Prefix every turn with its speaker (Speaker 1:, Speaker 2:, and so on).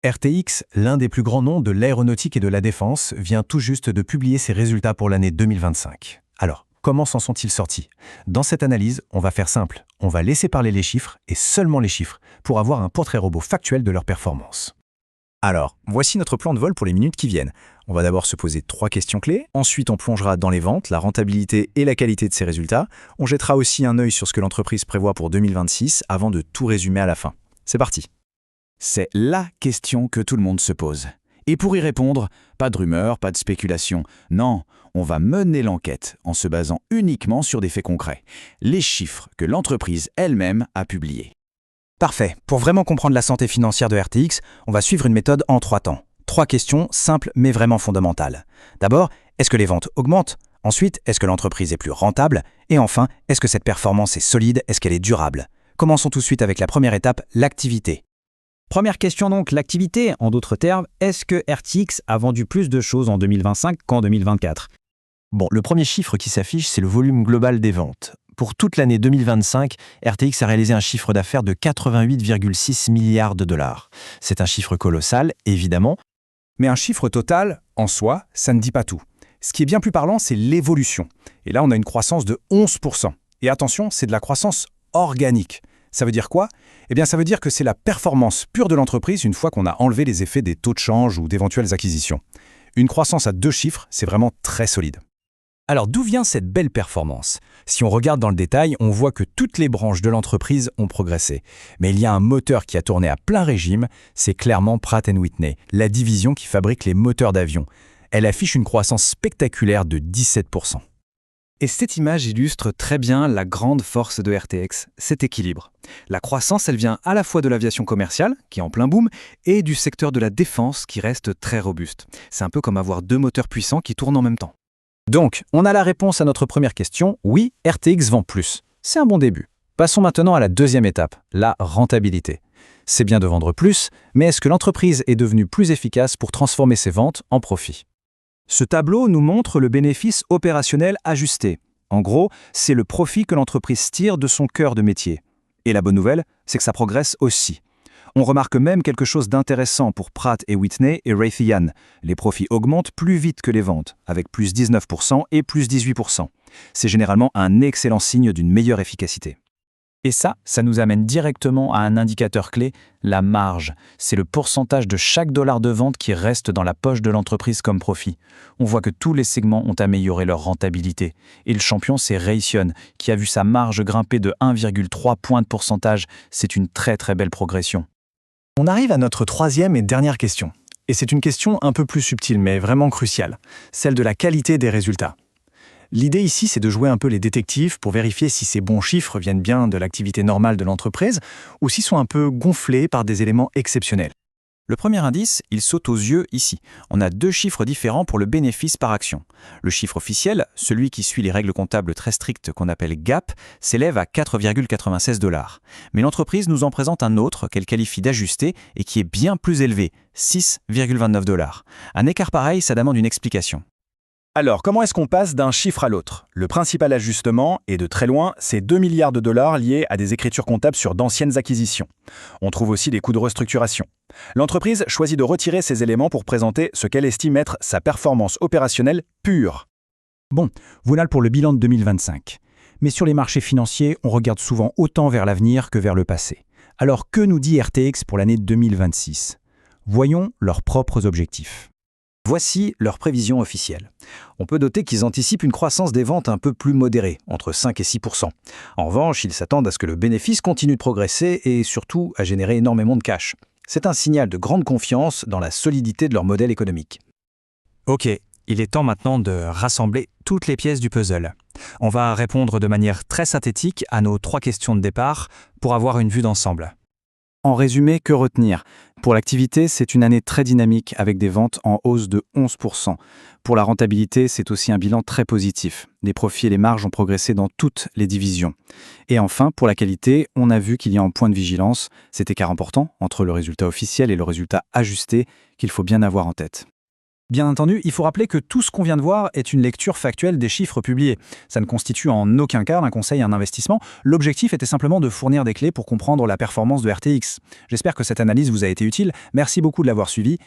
Speaker 1: RTX, l'un des plus grands noms de l'aéronautique et de la défense, vient tout juste de publier ses résultats pour l'année 2025. Alors, comment s'en sont-ils sortis? Dans cette analyse, on va faire simple. On va laisser parler les chiffres, et seulement les chiffres, pour avoir un portrait robot factuel de leur performance.
Speaker 2: Alors, voici notre plan de vol pour les minutes qui viennent. On va d'abord se poser 3 questions clés, ensuite on plongera dans les ventes, la rentabilité et la qualité de ses résultats. On jettera aussi un œil sur ce que l'entreprise prévoit pour 2026 avant de tout résumer à la fin. C'est parti.
Speaker 3: C'est la question que tout le monde se pose. Et pour y répondre, pas de rumeurs, pas de spéculation. Non, on va mener l'enquête en se basant uniquement sur des faits concrets. Les chiffres que l'entreprise elle-même a publiés.
Speaker 2: Parfait. Pour vraiment comprendre la santé financière de RTX, on va suivre une méthode en 3 temps. 3 questions simples mais vraiment fondamentales. D'abord, est-ce que les ventes augmentent? Ensuite, est-ce que l'entreprise est plus rentable? Et enfin, est-ce que cette performance est solide? Est-ce qu'elle est durable? Commençons tout de suite avec la première étape, l'activité.
Speaker 4: Première question donc, l'activité. En d'autres termes, est-ce que RTX a vendu plus de choses en 2025 qu'en 2024?
Speaker 1: Bon, le premier chiffre qui s'affiche, c'est le volume global des ventes. Pour toute l'année 2025, RTX a réalisé un chiffre d'affaires de 88,6 milliards de dollars. C'est un chiffre colossal, évidemment.
Speaker 5: Mais un chiffre total, en soi, ça ne dit pas tout. Ce qui est bien plus parlant, c'est l'évolution. Et là, on a une croissance de 11%. Et attention, c'est de la croissance organique. Ça veut dire quoi? Eh bien, ça veut dire que c'est la performance pure de l'entreprise une fois qu'on a enlevé les effets des taux de change ou d'éventuelles acquisitions. Une croissance à 2 chiffres, c'est vraiment très solide.
Speaker 2: Alors d'où vient cette belle performance? Si on regarde dans le détail, on voit que toutes les branches de l'entreprise ont progressé. Mais il y a un moteur qui a tourné à plein régime, c'est clairement Pratt & Whitney, la division qui fabrique les moteurs d'avion. Elle affiche une croissance spectaculaire de 17%.
Speaker 6: Et cette image illustre très bien la grande force de RTX, cet équilibre. La croissance, elle vient à la fois de l'aviation commerciale, qui est en plein boom, et du secteur de la défense, qui reste très robuste. C'est un peu comme avoir 2 moteurs puissants qui tournent en même temps.
Speaker 2: Donc, on a la réponse à notre première question, oui, RTX vend plus. C'est un bon début. Passons maintenant à la deuxième étape, la rentabilité. C'est bien de vendre plus, mais est-ce que l'entreprise est devenue plus efficace pour transformer ses ventes en profit? Ce tableau nous montre le bénéfice opérationnel ajusté. En gros, c'est le profit que l'entreprise tire de son cœur de métier. Et la bonne nouvelle, c'est que ça progresse aussi. On remarque même quelque chose d'intéressant pour Pratt & Whitney et Raytheon. Les profits augmentent plus vite que les ventes, avec plus 19% et plus 18%. C'est généralement un excellent signe d'une meilleure efficacité.
Speaker 4: Et ça nous amène directement à un indicateur clé, la marge. C'est le pourcentage de chaque dollar de vente qui reste dans la poche de l'entreprise comme profit. On voit que tous les segments ont amélioré leur rentabilité. Et le champion, c'est Raytheon, qui a vu sa marge grimper de 1,3 point de pourcentage. C'est une très très belle progression.
Speaker 1: On arrive à notre troisième et dernière question. Et c'est une question un peu plus subtile, mais vraiment cruciale. Celle de la qualité des résultats. L'idée ici, c'est de jouer un peu les détectives pour vérifier si ces bons chiffres viennent bien de l'activité normale de l'entreprise ou s'ils sont un peu gonflés par des éléments exceptionnels.
Speaker 3: Le premier indice, il saute aux yeux ici. On a 2 chiffres différents pour le bénéfice par action. Le chiffre officiel, celui qui suit les règles comptables très strictes qu'on appelle GAAP, s'élève à 4,96 $. Mais l'entreprise nous en présente un autre qu'elle qualifie d'ajusté et qui est bien plus élevé, 6,29 $. Un écart pareil, ça demande une explication.
Speaker 5: Alors, comment est-ce qu'on passe d'un chiffre à l'autre? Le principal ajustement, et de très loin, c'est 2 milliards de dollars liés à des écritures comptables sur d'anciennes acquisitions. On trouve aussi des coûts de restructuration. L'entreprise choisit de retirer ces éléments pour présenter ce qu'elle estime être sa performance opérationnelle pure.
Speaker 4: Bon, voilà pour le bilan de 2025. Mais sur les marchés financiers, on regarde souvent autant vers l'avenir que vers le passé. Alors que nous dit RTX pour l'année 2026? Voyons leurs propres objectifs.
Speaker 2: Voici leurs prévisions officielles. On peut noter qu'ils anticipent une croissance des ventes un peu plus modérée, entre 5 et 6%. En revanche, ils s'attendent à ce que le bénéfice continue de progresser et surtout à générer énormément de cash. C'est un signal de grande confiance dans la solidité de leur modèle économique.
Speaker 4: Ok, il est temps maintenant de rassembler toutes les pièces du puzzle. On va répondre de manière très synthétique à nos 3 questions de départ pour avoir une vue d'ensemble.
Speaker 6: En résumé, que retenir? Pour l'activité, c'est une année très dynamique avec des ventes en hausse de 11%. Pour la rentabilité, c'est aussi un bilan très positif. Les profits et les marges ont progressé dans toutes les divisions. Et enfin, pour la qualité, on a vu qu'il y a un point de vigilance, cet écart important entre le résultat officiel et le résultat ajusté qu'il faut bien avoir en tête.
Speaker 2: Bien entendu, il faut rappeler que tout ce qu'on vient de voir est une lecture factuelle des chiffres publiés. Ça ne constitue en aucun cas un conseil à un investissement. L'objectif était simplement de fournir des clés pour comprendre la performance de RTX. J'espère que cette analyse vous a été utile. Merci beaucoup de l'avoir suivi.